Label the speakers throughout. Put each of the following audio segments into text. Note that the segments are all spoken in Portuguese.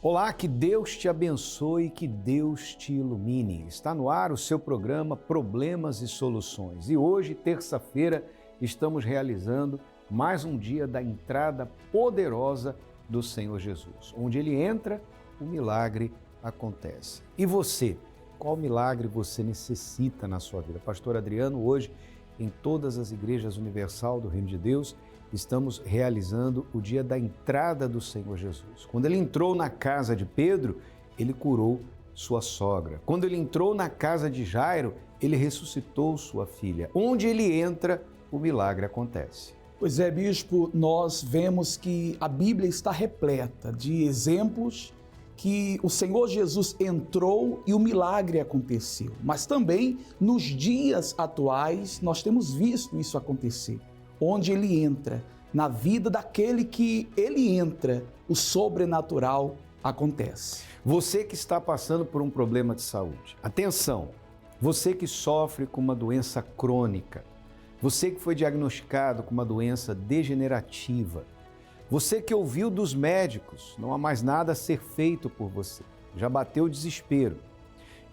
Speaker 1: Olá, que Deus te abençoe, que Deus te ilumine. Está no ar o seu programa Problemas e Soluções. E hoje, terça-feira, estamos realizando mais um dia da entrada poderosa do Senhor Jesus. Onde Ele entra, o milagre acontece. E você? Qual milagre você necessita na sua vida? Pastor Adriano, hoje, em todas as igrejas universal do Reino de Deus, estamos realizando o dia da entrada do Senhor Jesus. Quando ele entrou na casa de Pedro, ele curou sua sogra. Quando ele entrou na casa de Jairo, ele ressuscitou sua filha. Onde ele entra, o milagre acontece.
Speaker 2: Pois é, bispo, nós vemos que a Bíblia está repleta de exemplos que o Senhor Jesus entrou e o milagre aconteceu. Mas também nos dias atuais nós temos visto isso acontecer. Onde ele entra, na vida daquele que ele entra, o sobrenatural acontece.
Speaker 1: Você que está passando por um problema de saúde, atenção, você que sofre com uma doença crônica, você que foi diagnosticado com uma doença degenerativa, você que ouviu dos médicos, não há mais nada a ser feito por você, já bateu o desespero.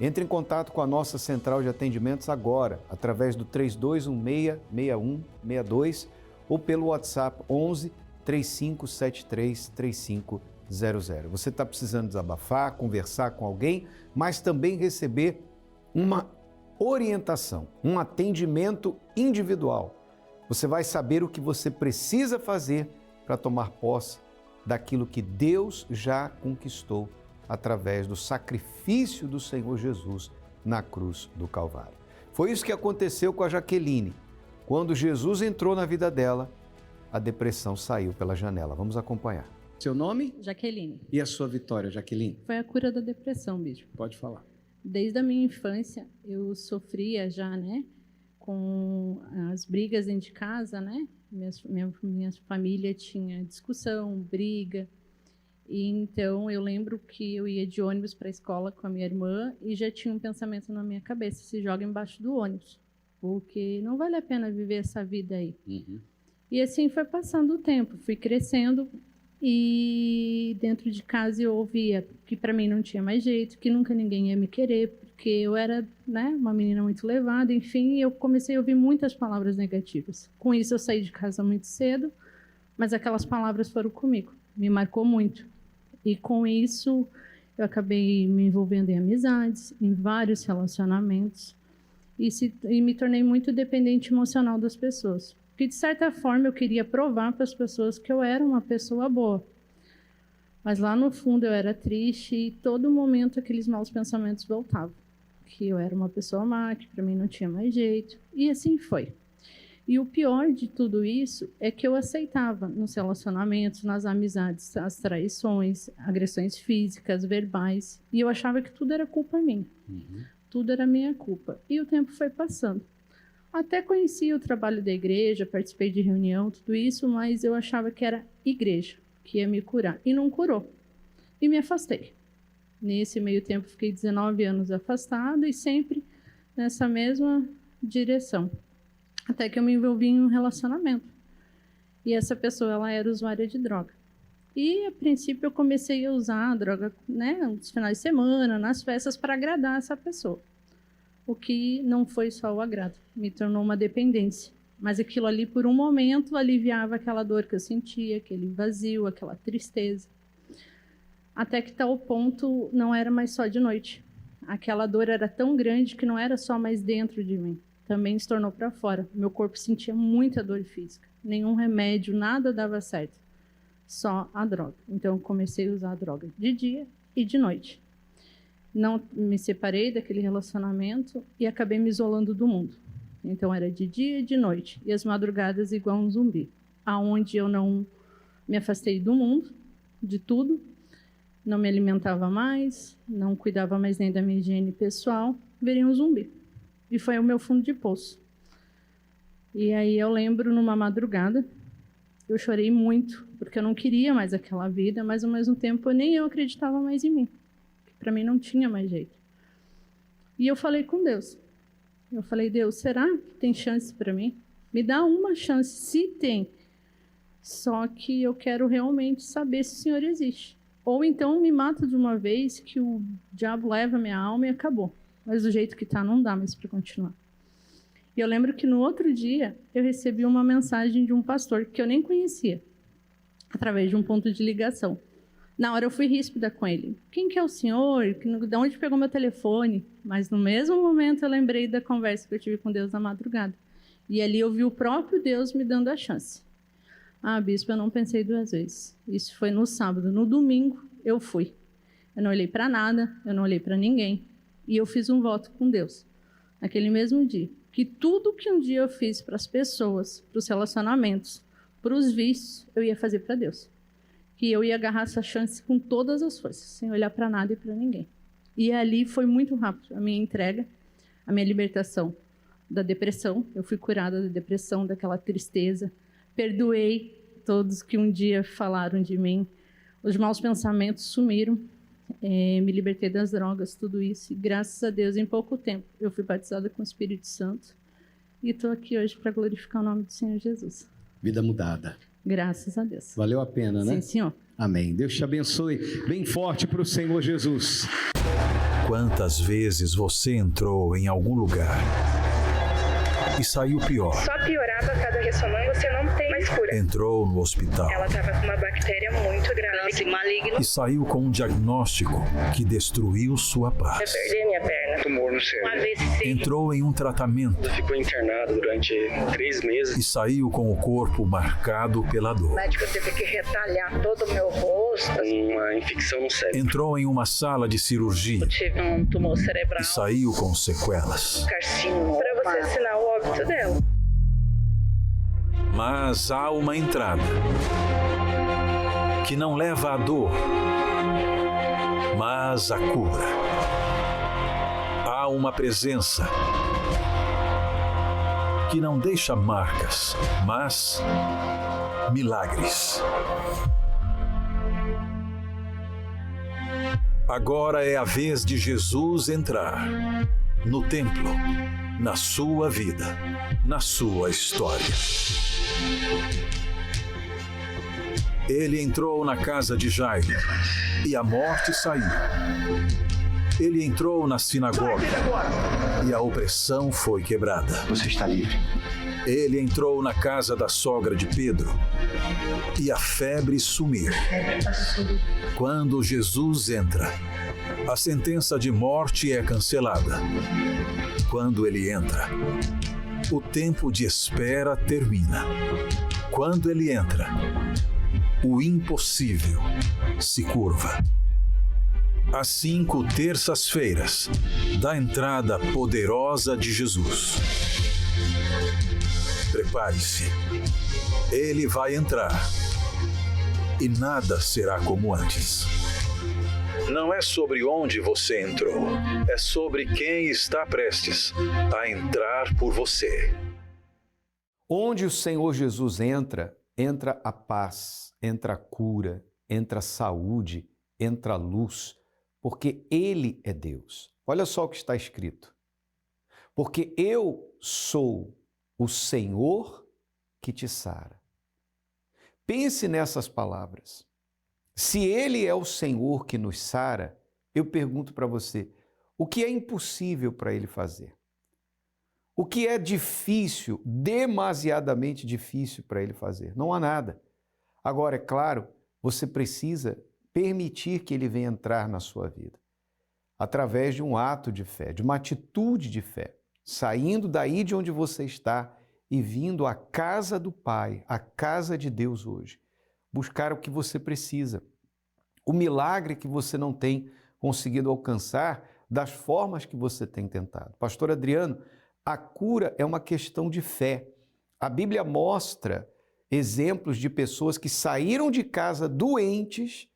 Speaker 1: Entre em contato com a nossa central de atendimentos agora, através do 3216-6162 ou pelo WhatsApp 11 3573 3500. Você está precisando desabafar, conversar com alguém, mas também receber uma orientação, um atendimento individual. Você vai saber o que você precisa fazer para tomar posse daquilo que Deus já conquistou através do sacrifício do Senhor Jesus na cruz do Calvário. Foi isso que aconteceu com a Jaqueline. Quando Jesus entrou na vida dela, a depressão saiu pela janela. Vamos acompanhar. Seu nome?
Speaker 3: Jaqueline.
Speaker 1: E a sua vitória, Jaqueline?
Speaker 3: Foi a cura da depressão, bispo.
Speaker 1: Pode falar.
Speaker 3: Desde a minha infância, eu sofria já, com as brigas dentro de casa, Minha família tinha discussão, briga. E então eu lembro que eu ia de ônibus para a escola com a minha irmã e já tinha um pensamento na minha cabeça: se joga embaixo do ônibus, porque não vale a pena viver essa vida aí.
Speaker 1: Uhum.
Speaker 3: E assim foi passando o tempo, fui crescendo e dentro de casa eu ouvia que para mim não tinha mais jeito, que nunca ninguém ia me querer, porque eu era uma menina muito levada, enfim, eu comecei a ouvir muitas palavras negativas. Com isso eu saí de casa muito cedo, mas aquelas palavras foram comigo, me marcou muito. E com isso eu acabei me envolvendo em amizades, em vários relacionamentos e me tornei muito dependente emocional das pessoas. Porque de certa forma eu queria provar para as pessoas que eu era uma pessoa boa. Mas lá no fundo eu era triste e todo momento aqueles maus pensamentos voltavam. Que eu era uma pessoa má, que para mim não tinha mais jeito. E assim foi. E o pior de tudo isso é que eu aceitava nos relacionamentos, nas amizades, as traições, agressões físicas, verbais. E eu achava que tudo era culpa minha.
Speaker 1: Uhum.
Speaker 3: Tudo era minha culpa. E o tempo foi passando. Até conheci o trabalho da igreja, participei de reunião, tudo isso, mas eu achava que era igreja que ia me curar. E não curou. E me afastei. Nesse meio tempo, fiquei 19 anos afastada e sempre nessa mesma direção. Até que eu me envolvi em um relacionamento. E essa pessoa, ela era usuária de droga. E, a princípio, eu comecei a usar a droga, nos finais de semana, nas festas, para agradar essa pessoa. O que não foi só o agrado, me tornou uma dependência. Mas aquilo ali, por um momento, aliviava aquela dor que eu sentia, aquele vazio, aquela tristeza. Até que tal ponto não era mais só de noite. Aquela dor era tão grande que não era só mais dentro de mim. Também se tornou para fora. Meu corpo sentia muita dor física. Nenhum remédio, nada dava certo. Só a droga. Então eu comecei a usar a droga de dia e de noite. Não me separei daquele relacionamento e acabei me isolando do mundo. Então era de dia e de noite. E as madrugadas igual um zumbi. Aonde eu não me afastei do mundo, de tudo. Não me alimentava mais, não cuidava mais nem da minha higiene pessoal. Virei um zumbi. E foi o meu fundo de poço. E aí eu lembro, numa madrugada, eu chorei muito, porque eu não queria mais aquela vida, mas ao mesmo tempo nem eu acreditava mais em mim. Para mim não tinha mais jeito. E eu falei com Deus. Eu falei: Deus, será que tem chance para mim? Me dá uma chance, se tem. Só que eu quero realmente saber se o Senhor existe. Ou então me mata de uma vez, que o diabo leva minha alma e acabou. Mas do jeito que tá, não dá mais para continuar. E eu lembro que no outro dia, eu recebi uma mensagem de um pastor que eu nem conhecia, através de um ponto de ligação. Na hora eu fui ríspida com ele. Quem que é o senhor? De onde pegou meu telefone? Mas no mesmo momento eu lembrei da conversa que eu tive com Deus na madrugada. E ali eu vi o próprio Deus me dando a chance. Ah, bispo, eu não pensei 2 vezes. Isso foi no sábado. No domingo, eu fui. Eu não olhei para nada, eu não olhei para ninguém. E eu fiz um voto com Deus, naquele mesmo dia. Que tudo que um dia eu fiz para as pessoas, para os relacionamentos, para os vícios, eu ia fazer para Deus. Que eu ia agarrar essa chance com todas as forças, sem olhar para nada e para ninguém. E ali foi muito rápido a minha entrega, a minha libertação da depressão. Eu fui curada da depressão, daquela tristeza. Perdoei todos que um dia falaram de mim. Os maus pensamentos sumiram. Me libertei das drogas, tudo isso. E graças a Deus, em pouco tempo, eu fui batizada com o Espírito Santo. E estou aqui hoje para glorificar o nome do Senhor Jesus.
Speaker 1: Vida mudada.
Speaker 3: Graças a Deus.
Speaker 1: Valeu a pena, né?
Speaker 3: Sim, senhor.
Speaker 1: Amém. Deus te abençoe. Bem forte para o Senhor Jesus.
Speaker 4: Quantas vezes você entrou em algum lugar e saiu pior?
Speaker 5: Só piorava a cada ressonância, você não tem mais cura.
Speaker 4: Entrou no hospital.
Speaker 5: Ela estava com uma bactéria muito grave, maligna.
Speaker 4: E saiu com um diagnóstico que destruiu sua paz.
Speaker 5: Eu perdi minha perna.
Speaker 6: Tumor no cérebro.
Speaker 5: Um AVC.
Speaker 4: Entrou em um tratamento.
Speaker 6: Ficou internado durante 3 meses.
Speaker 4: E saiu com o corpo marcado pela dor.
Speaker 5: O médico teve que retalhar todo o meu rosto.
Speaker 6: Uma infecção no cérebro.
Speaker 4: Entrou em uma sala de cirurgia.
Speaker 5: Eu tive um tumor cerebral.
Speaker 4: E saiu com sequelas.
Speaker 5: Carcinoma. Para você assinar o óbito dela.
Speaker 4: Mas há uma entrada que não leva à dor, mas à cura. Há uma presença que não deixa marcas, mas milagres. Agora é a vez de Jesus entrar no templo, na sua vida, na sua história. Ele entrou na casa de Jairo e a morte saiu. Ele entrou na sinagoga e a opressão foi quebrada.
Speaker 6: Você está livre.
Speaker 4: Ele entrou na casa da sogra de Pedro e a febre sumiu. Quando Jesus entra, a sentença de morte é cancelada. Quando ele entra, o tempo de espera termina. Quando ele entra, o impossível se curva. Às 5 terças-feiras da entrada poderosa de Jesus. Prepare-se. Ele vai entrar e nada será como antes. Não é sobre onde você entrou, é sobre quem está prestes a entrar por você.
Speaker 1: Onde o Senhor Jesus entra, entra a paz, entra a cura, entra a saúde, entra a luz, porque Ele é Deus. Olha só o que está escrito. Porque eu sou o Senhor que te sara. Pense nessas palavras. Se Ele é o Senhor que nos sara, eu pergunto para você, o que é impossível para Ele fazer? O que é difícil, demasiadamente difícil para Ele fazer? Não há nada. Agora, é claro, você precisa permitir que Ele venha entrar na sua vida, através de um ato de fé, de uma atitude de fé, saindo daí de onde você está e vindo à casa do Pai, à casa de Deus hoje, buscar o que você precisa, o milagre que você não tem conseguido alcançar das formas que você tem tentado. Pastor Adriano, a cura é uma questão de fé. A Bíblia mostra exemplos de pessoas que saíram de casa doentes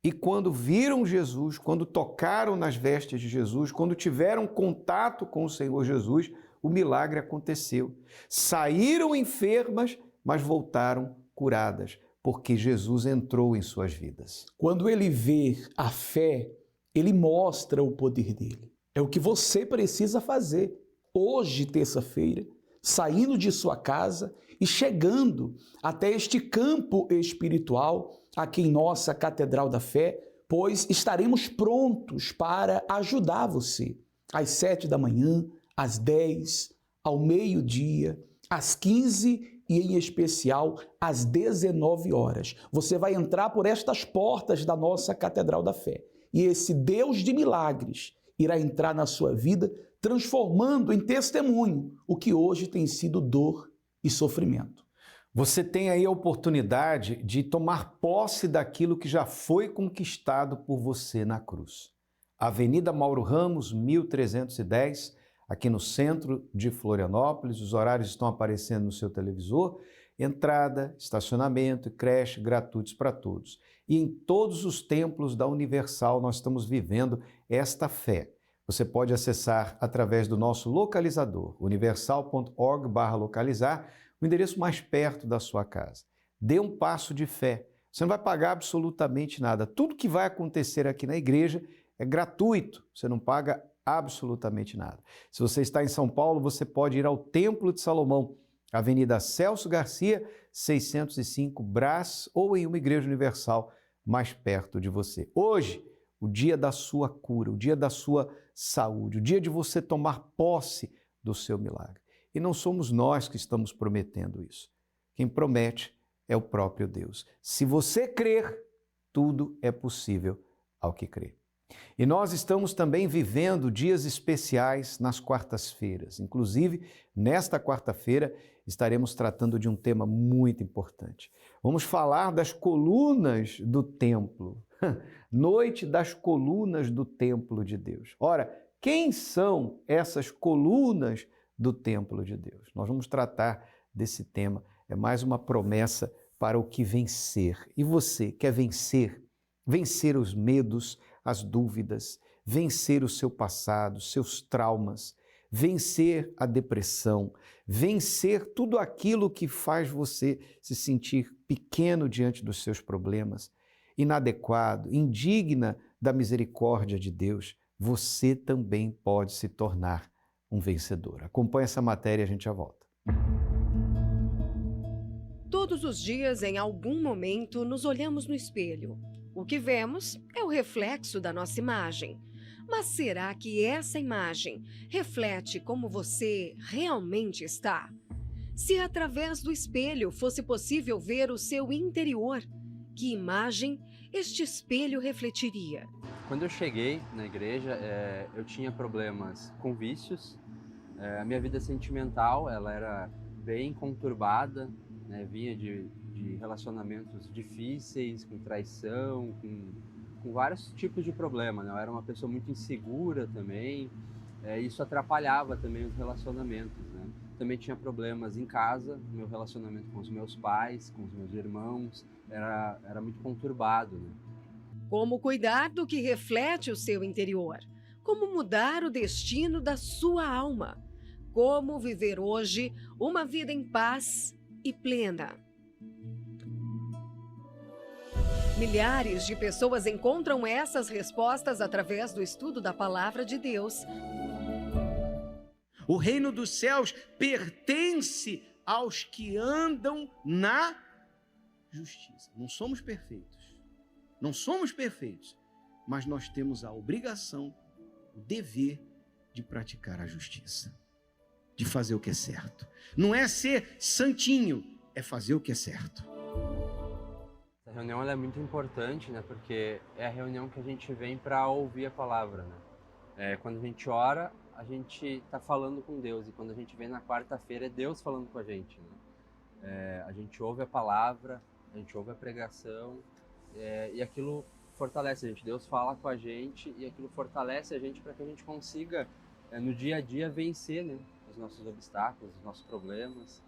Speaker 1: e quando viram Jesus, quando tocaram nas vestes de Jesus, quando tiveram contato com o Senhor Jesus, o milagre aconteceu. Saíram enfermas, mas voltaram curadas, porque Jesus entrou em suas vidas.
Speaker 2: Quando ele vê a fé, ele mostra o poder dele. É o que você precisa fazer. Hoje, terça-feira, saindo de sua casa e chegando até este campo espiritual aqui em nossa Catedral da Fé, pois estaremos prontos para ajudar você às 7 da manhã, às 10, ao meio-dia, às 15 e em especial às 19 horas. Você vai entrar por estas portas da nossa Catedral da Fé e esse Deus de milagres irá entrar na sua vida, transformando em testemunho o que hoje tem sido dor e sofrimento.
Speaker 1: Você tem aí a oportunidade de tomar posse daquilo que já foi conquistado por você na cruz. Avenida Mauro Ramos, 1310, aqui no centro de Florianópolis. Os horários estão aparecendo no seu televisor. Entrada, estacionamento e creche gratuitos para todos. E em todos os templos da Universal nós estamos vivendo esta fé. Você pode acessar através do nosso localizador, universal.org/localizar, o endereço mais perto da sua casa. Dê um passo de fé. Você não vai pagar absolutamente nada. Tudo que vai acontecer aqui na igreja é gratuito. Você não paga absolutamente nada. Se você está em São Paulo, você pode ir ao Templo de Salomão, Avenida Celso Garcia, 605 Brás, ou em uma igreja universal mais perto de você. Hoje, o dia da sua cura, o dia da sua saúde, o dia de você tomar posse do seu milagre. E não somos nós que estamos prometendo isso. Quem promete é o próprio Deus. Se você crer, tudo é possível ao que crê. E nós estamos também vivendo dias especiais nas quartas-feiras. Inclusive, nesta quarta-feira, estaremos tratando de um tema muito importante. Vamos falar das colunas do templo. Noite das colunas do templo de Deus. Ora, quem são essas colunas do templo de Deus? Nós vamos tratar desse tema. É mais uma promessa para o que vencer. E você quer vencer? Vencer os medos, as dúvidas, vencer o seu passado, seus traumas, vencer a depressão, vencer tudo aquilo que faz você se sentir pequeno diante dos seus problemas, inadequado, indigna da misericórdia de Deus. Você também pode se tornar um vencedor. Acompanhe essa matéria e a gente já volta.
Speaker 7: Todos os dias, em algum momento, nos olhamos no espelho. O que vemos é o reflexo da nossa imagem. Mas será que essa imagem reflete como você realmente está? Se através do espelho fosse possível ver o seu interior, que imagem este espelho refletiria?
Speaker 8: Quando eu cheguei na igreja, eu tinha problemas com vícios. A minha vida sentimental ela era bem conturbada, né? Vinha de relacionamentos difíceis, com traição, com vários tipos de problemas, né? Eu era uma pessoa muito insegura também, isso atrapalhava também os relacionamentos, né? Também tinha problemas em casa, meu relacionamento com os meus pais, com os meus irmãos, era muito conturbado, né?
Speaker 7: Como cuidar do que reflete o seu interior? Como mudar o destino da sua alma? Como viver hoje uma vida em paz e plena? Milhares de pessoas encontram essas respostas através do estudo da Palavra de Deus.
Speaker 9: O reino dos céus pertence aos que andam na justiça. Não somos perfeitos. Não somos perfeitos, mas nós temos a obrigação, o dever de praticar a justiça, de fazer o que é certo. Não é ser santinho, é fazer o que é certo.
Speaker 8: Essa reunião ela é muito importante, né? Porque é a reunião que a gente vem para ouvir a palavra, né? Quando a gente ora, a gente está falando com Deus, e quando a gente vem na quarta-feira é Deus falando com a gente, né? A gente ouve a palavra, a gente ouve a pregação, e aquilo fortalece a gente. Deus fala com a gente e aquilo fortalece a gente para que a gente consiga, no dia a dia, vencer, né? Os nossos obstáculos, os nossos problemas.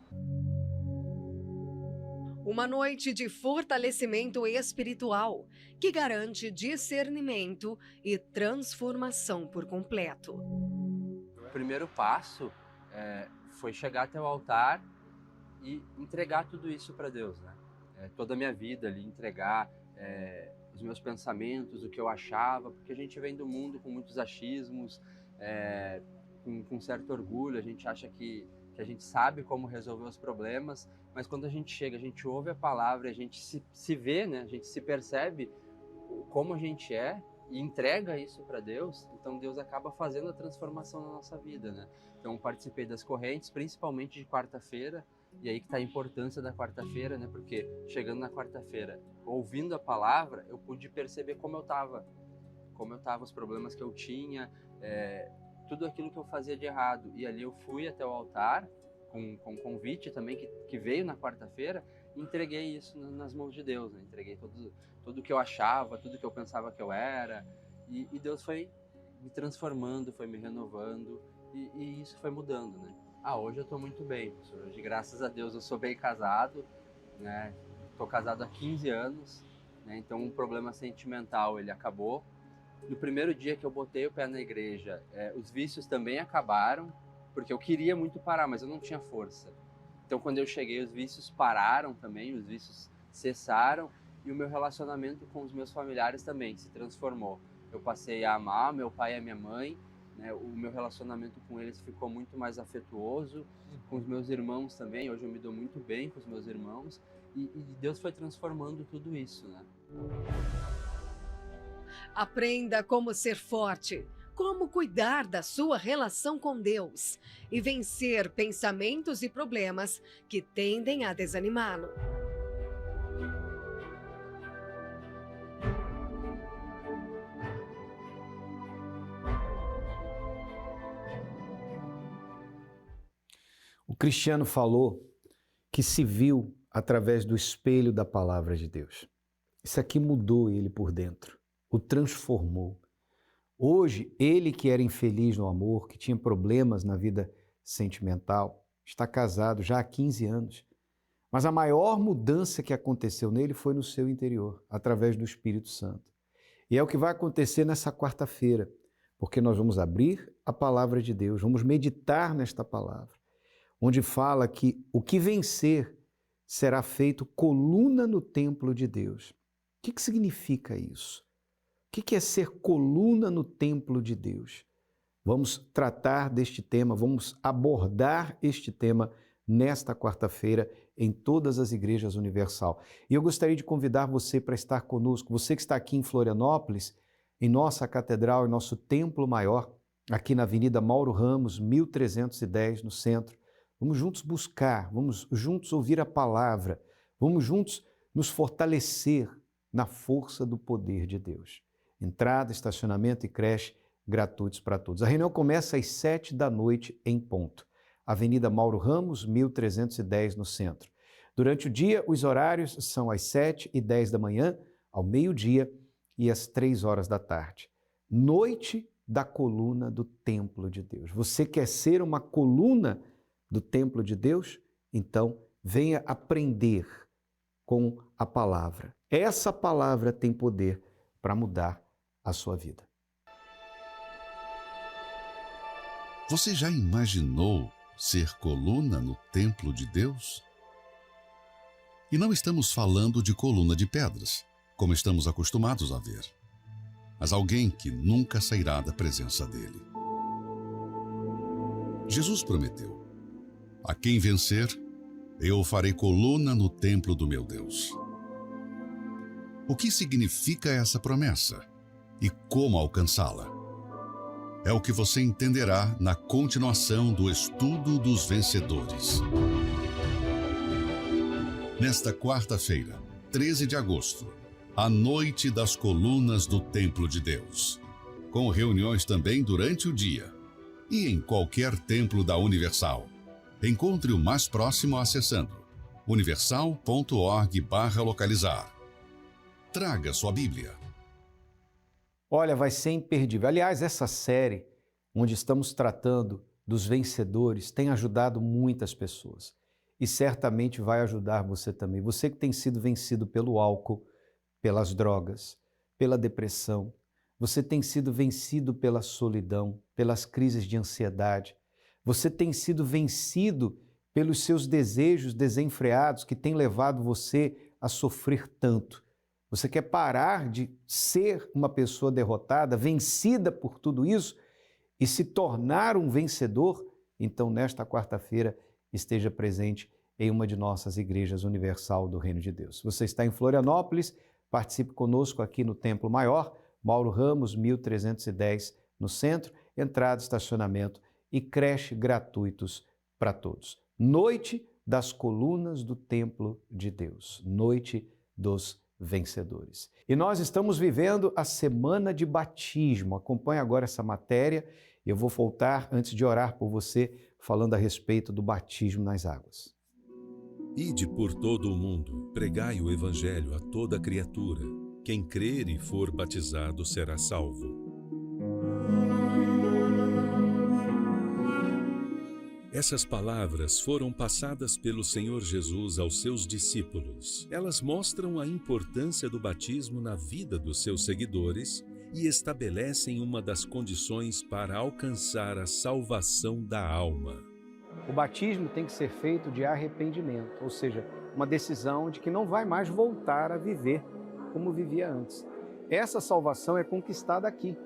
Speaker 7: Uma noite de fortalecimento espiritual que garante discernimento e transformação por completo.
Speaker 8: O primeiro passo foi chegar até o altar e entregar tudo isso para Deus, né? Toda a minha vida ali, entregar os meus pensamentos, o que eu achava, porque a gente vem do mundo com muitos achismos, com certo orgulho, a gente acha que que a gente sabe como resolver os problemas, mas quando a gente chega, a gente ouve a palavra, a gente se vê, né? A gente se percebe como a gente é e entrega isso para Deus, então Deus acaba fazendo a transformação na nossa vida, né? Então participei das correntes, principalmente de quarta-feira, e aí que está a importância da quarta-feira, né? Porque chegando na quarta-feira, ouvindo a palavra, eu pude perceber como eu estava, os problemas que eu tinha, tudo aquilo que eu fazia de errado. E ali eu fui até o altar, com um convite também que veio na quarta-feira, e entreguei isso nas mãos de Deus, né? Entreguei tudo o que eu achava, tudo que eu pensava que eu era, e Deus foi me transformando, foi me renovando, e isso foi mudando, né? Hoje eu estou muito bem, professor. Hoje, graças a Deus, eu sou bem casado, né? Estou casado há 15 anos, né? Então o problema sentimental, ele acabou. No primeiro dia que eu botei o pé na igreja, os vícios também acabaram, porque eu queria muito parar, mas eu não tinha força. Então quando eu cheguei, os vícios pararam também, os vícios cessaram, e o meu relacionamento com os meus familiares também se transformou. Eu passei a amar meu pai e a minha mãe, né? O meu relacionamento com eles ficou muito mais afetuoso, com os meus irmãos também. Hoje eu me dou muito bem com os meus irmãos, e Deus foi transformando tudo isso, né?
Speaker 7: Aprenda como ser forte, como cuidar da sua relação com Deus e vencer pensamentos e problemas que tendem a desanimá-lo.
Speaker 1: O Cristiano falou que se viu através do espelho da palavra de Deus. Isso aqui mudou ele por dentro, o transformou. Hoje, ele que era infeliz no amor, que tinha problemas na vida sentimental, está casado já há 15 anos. Mas a maior mudança que aconteceu nele foi no seu interior, através do Espírito Santo. E é o que vai acontecer nessa quarta-feira, porque nós vamos abrir a palavra de Deus, vamos meditar nesta palavra, onde fala que o que vencer será feito coluna no templo de Deus. O que significa isso? O que é ser coluna no templo de Deus? Vamos tratar deste tema, vamos abordar este tema nesta quarta-feira em todas as igrejas Universal. E eu gostaria de convidar você para estar conosco, você que está aqui em Florianópolis, em nossa catedral, em nosso templo maior, aqui na Avenida Mauro Ramos, 1310, no centro. Vamos juntos buscar, vamos juntos ouvir a palavra, vamos juntos nos fortalecer na força do poder de Deus. Entrada, estacionamento e creche gratuitos para todos. A reunião começa às 19h em ponto. Avenida Mauro Ramos, 1310, no centro. Durante o dia, os horários são às 7h10 da manhã, ao meio-dia e às 3 horas da tarde. Noite da coluna do templo de Deus. Você quer ser uma coluna do templo de Deus? Então, venha aprender com a palavra. Essa palavra tem poder para mudar a sua vida.
Speaker 10: Você já imaginou ser coluna no templo de Deus? E não estamos falando de coluna de pedras, como estamos acostumados a ver, mas alguém que nunca sairá da presença dele. Jesus prometeu: a quem vencer, eu farei coluna no templo do meu Deus. O que significa essa promessa e como alcançá-la? É o que você entenderá na continuação do estudo dos vencedores. Nesta quarta-feira, 13 de agosto, a noite das colunas do templo de Deus, com reuniões também durante o dia e em qualquer templo da Universal. Encontre o mais próximo acessando universal.org/localizar. Traga sua Bíblia.
Speaker 1: Olha, vai ser imperdível. Aliás, essa série, onde estamos tratando dos vencedores, tem ajudado muitas pessoas. E certamente vai ajudar você também. Você que tem sido vencido pelo álcool, pelas drogas, pela depressão. Você tem sido vencido pela solidão, pelas crises de ansiedade. Você tem sido vencido pelos seus desejos desenfreados que têm levado você a sofrer tanto. Você quer parar de ser uma pessoa derrotada, vencida por tudo isso e se tornar um vencedor? então nesta quarta-feira esteja presente em uma de nossas igrejas universal do Reino de Deus. Se você está em Florianópolis, participe conosco aqui no Templo Maior, Mauro Ramos, 1310, no centro, entrada, estacionamento e creche gratuitos para todos. Noite das colunas do Templo de Deus, noite dos vencedores. E nós estamos vivendo a semana de batismo. Acompanhe agora essa matéria. Eu vou voltar antes de orar por você, falando a respeito do batismo nas águas.
Speaker 11: Ide por todo o mundo, pregai o evangelho a toda criatura. Quem crer e for batizado será salvo. Essas palavras foram passadas pelo Senhor Jesus aos seus discípulos. Elas mostram a importância do batismo na vida dos seus seguidores e estabelecem uma das condições para alcançar a salvação da alma.
Speaker 1: O batismo tem que ser feito de arrependimento, ou seja, uma decisão de que não vai mais voltar a viver como vivia antes. Essa salvação é conquistada aqui,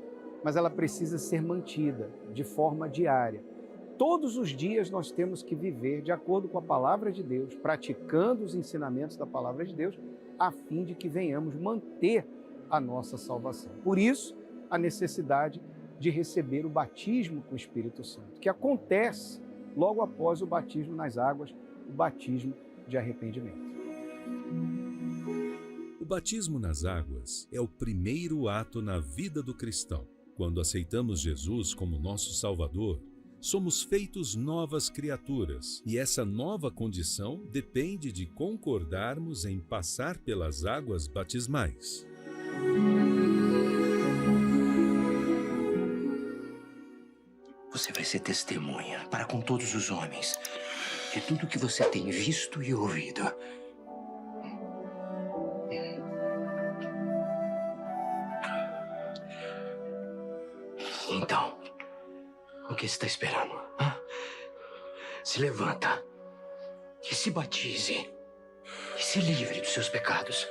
Speaker 1: mas ela precisa ser mantida de forma diária. Todos os dias nós temos que viver de acordo com a palavra de Deus, praticando os ensinamentos da palavra de Deus, a fim de que venhamos manter a nossa salvação. Por isso, a necessidade de receber o batismo com o Espírito Santo, que acontece logo após o batismo nas águas, o batismo de arrependimento.
Speaker 11: O batismo nas águas é o primeiro ato na vida do cristão. Quando aceitamos Jesus como nosso Salvador, somos feitos novas criaturas, e essa nova condição depende de concordarmos em passar pelas águas batismais.
Speaker 12: Você vai ser testemunha para com todos os homens de tudo que você tem visto e ouvido. Então, o que você está esperando? Hã? Se levanta e se batize e se livre dos seus pecados.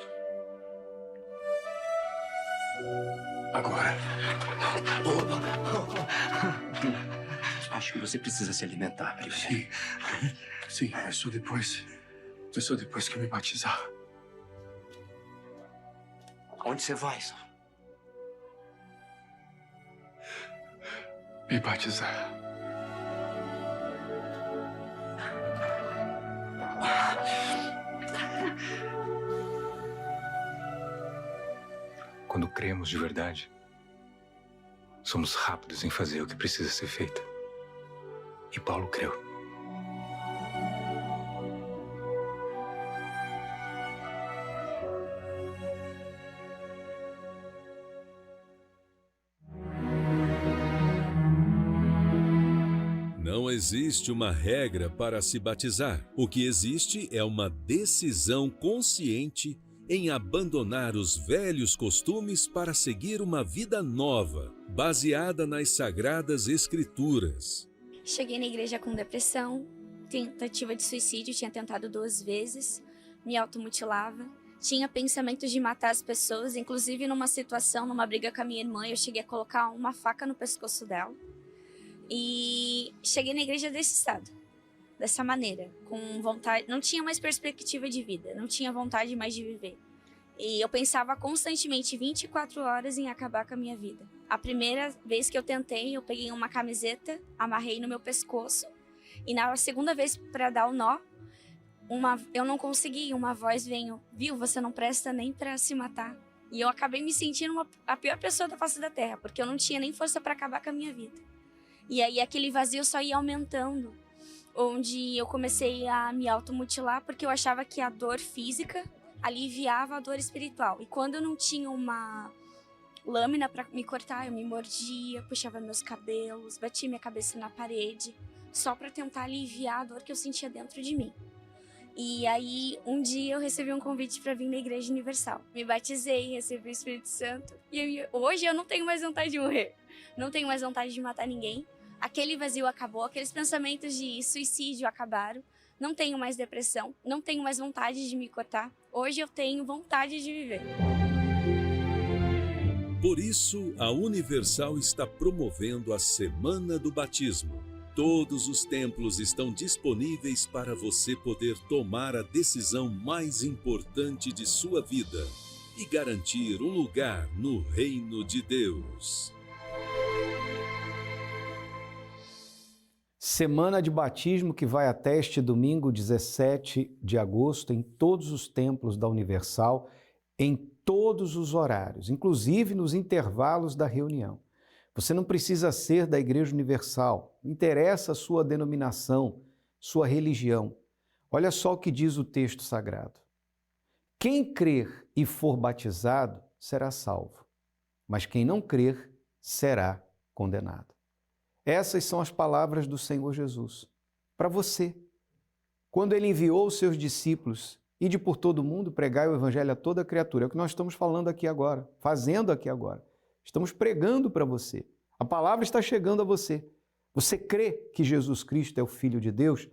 Speaker 12: Agora. Acho que você precisa se alimentar primeiro.
Speaker 13: Sim, é só depois que eu me batizar.
Speaker 12: Onde você vai, Sam?
Speaker 13: Me batizar. Quando cremos de verdade, somos rápidos em fazer o que precisa ser feito. E Paulo creu.
Speaker 11: Não existe uma regra para se batizar. O que existe é uma decisão consciente em abandonar os velhos costumes para seguir uma vida nova, baseada nas Sagradas Escrituras.
Speaker 14: Cheguei na igreja com depressão, tentativa de suicídio, tinha tentado 2 vezes, me automutilava, tinha pensamentos de matar as pessoas, inclusive numa situação, numa briga com a minha irmã, eu cheguei a colocar uma faca no pescoço dela. E cheguei na igreja desse estado, dessa maneira, com vontade, não tinha mais perspectiva de vida, não tinha vontade mais de viver. E eu pensava constantemente 24 horas em acabar com a minha vida. A primeira vez que eu tentei, eu peguei uma camiseta, amarrei no meu pescoço, e na segunda vez para dar o nó, eu não consegui, uma voz veio, viu, você não presta nem para se matar. E eu acabei me sentindo a pior pessoa da face da terra, porque eu não tinha nem força para acabar com a minha vida. E aí aquele vazio só ia aumentando, onde eu comecei a me automutilar, porque eu achava que a dor física aliviava a dor espiritual. E quando eu não tinha uma lâmina para me cortar, eu me mordia, puxava meus cabelos, batia minha cabeça na parede, só para tentar aliviar a dor que eu sentia dentro de mim. E aí, um dia eu recebi um convite para vir na Igreja Universal. Me batizei, recebi o Espírito Santo. E hoje eu não tenho mais vontade de morrer. Não tenho mais vontade de matar ninguém. Aquele vazio acabou, aqueles pensamentos de suicídio acabaram. Não tenho mais depressão, não tenho mais vontade de me cortar. Hoje eu tenho vontade de viver.
Speaker 11: Por isso, a Universal está promovendo a Semana do Batismo. Todos os templos estão disponíveis para você poder tomar a decisão mais importante de sua vida e garantir um lugar no reino de Deus.
Speaker 1: Semana de batismo que vai até este domingo, 17 de agosto, em todos os templos da Universal, em todos os horários, inclusive nos intervalos da reunião. Você não precisa ser da Igreja Universal, não interessa a sua denominação, sua religião. Olha só o que diz o texto sagrado. Quem crer e for batizado será salvo, mas quem não crer será condenado. Essas são as palavras do Senhor Jesus para você. Quando Ele enviou os seus discípulos, ide por todo o mundo, pregai o evangelho a toda criatura. É o que nós estamos falando aqui agora, fazendo aqui agora. Estamos pregando para você. A palavra está chegando a você. Você crê que Jesus Cristo é o Filho de Deus?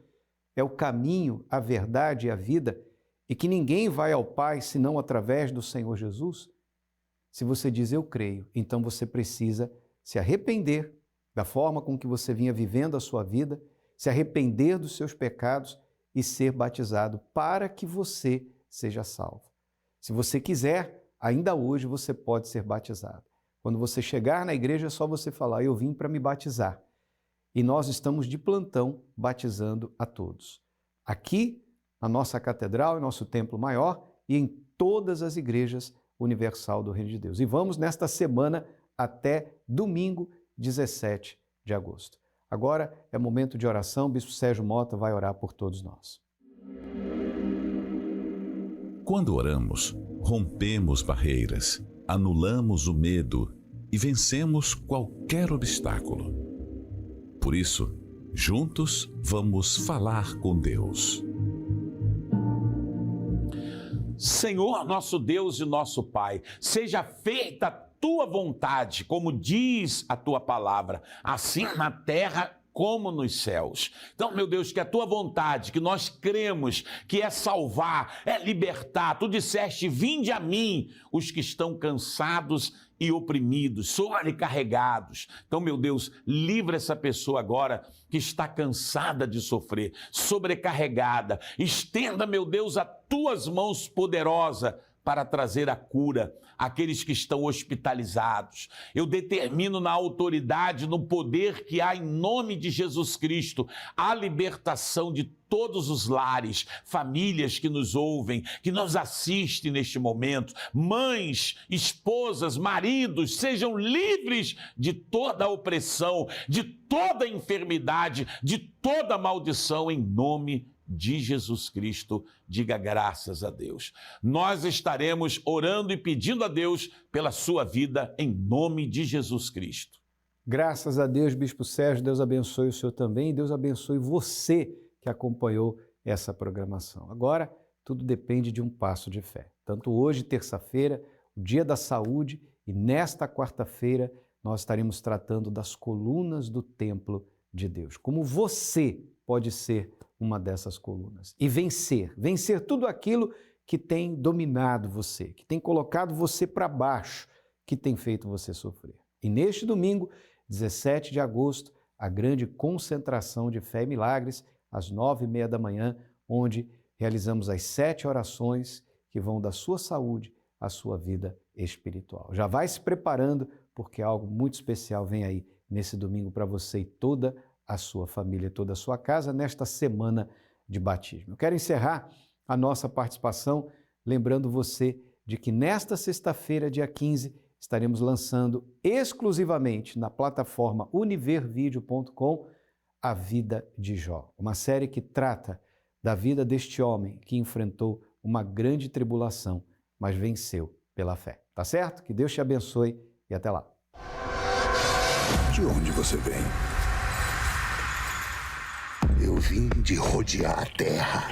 Speaker 1: É o caminho, a verdade e a vida? E que ninguém vai ao Pai senão através do Senhor Jesus? Se você diz eu creio, então você precisa se arrepender da forma com que você vinha vivendo a sua vida, se arrepender dos seus pecados e ser batizado para que você seja salvo. Se você quiser, ainda hoje você pode ser batizado. Quando você chegar na igreja, é só você falar, eu vim para me batizar. E nós estamos de plantão batizando a todos. Aqui, na nossa catedral, em nosso templo maior e em todas as igrejas universal do Reino de Deus. E vamos nesta semana até domingo, 17 de agosto. Agora é momento de oração, o Bispo Sérgio Mota vai orar por todos nós.
Speaker 15: Quando oramos, rompemos barreiras, anulamos o medo e vencemos qualquer obstáculo. Por isso, juntos vamos falar com Deus.
Speaker 16: Senhor, nosso Deus e nosso Pai, seja feita a tua vontade, como diz a tua palavra, assim na terra como nos céus. Então, meu Deus, que a tua vontade, que nós cremos que é salvar, é libertar. Tu disseste, vinde a mim os que estão cansados e oprimidos, sobrecarregados. Então, meu Deus, livra essa pessoa agora que está cansada de sofrer, sobrecarregada. Estenda, meu Deus, as tuas mãos poderosas para trazer a cura àqueles que estão hospitalizados. Eu determino na autoridade, no poder que há em nome de Jesus Cristo, a libertação de todos os lares, famílias que nos ouvem, que nos assistem neste momento, mães, esposas, maridos, sejam livres de toda a opressão, de toda a enfermidade, de toda a maldição, em nome de Jesus Cristo. Diga graças a Deus. Nós estaremos orando e pedindo a Deus pela sua vida em nome de Jesus Cristo.
Speaker 1: Graças a Deus, Bispo Sérgio, Deus abençoe o senhor também e Deus abençoe você que acompanhou essa programação. Agora, tudo depende de um passo de fé. Tanto hoje, terça-feira, o Dia da Saúde, e nesta quarta-feira nós estaremos tratando das colunas do templo de Deus. Como você pode ser uma dessas colunas e vencer tudo aquilo que tem dominado você, que tem colocado você para baixo, que tem feito você sofrer. E neste domingo, 17 de agosto, a grande concentração de fé e milagres, às 9h30 da manhã, onde realizamos as 7 orações que vão da sua saúde à sua vida espiritual. Já vai se preparando, porque algo muito especial vem aí nesse domingo para você e toda a sua família, toda a sua casa, nesta semana de batismo. Eu quero encerrar a nossa participação lembrando você de que nesta sexta-feira, dia 15, estaremos lançando exclusivamente na plataforma univervideo.com A Vida de Jó, uma série que trata da vida deste homem que enfrentou uma grande tribulação, mas venceu pela fé. Tá certo? Que Deus te abençoe e até lá.
Speaker 17: De onde você vem? Eu vim de rodear a terra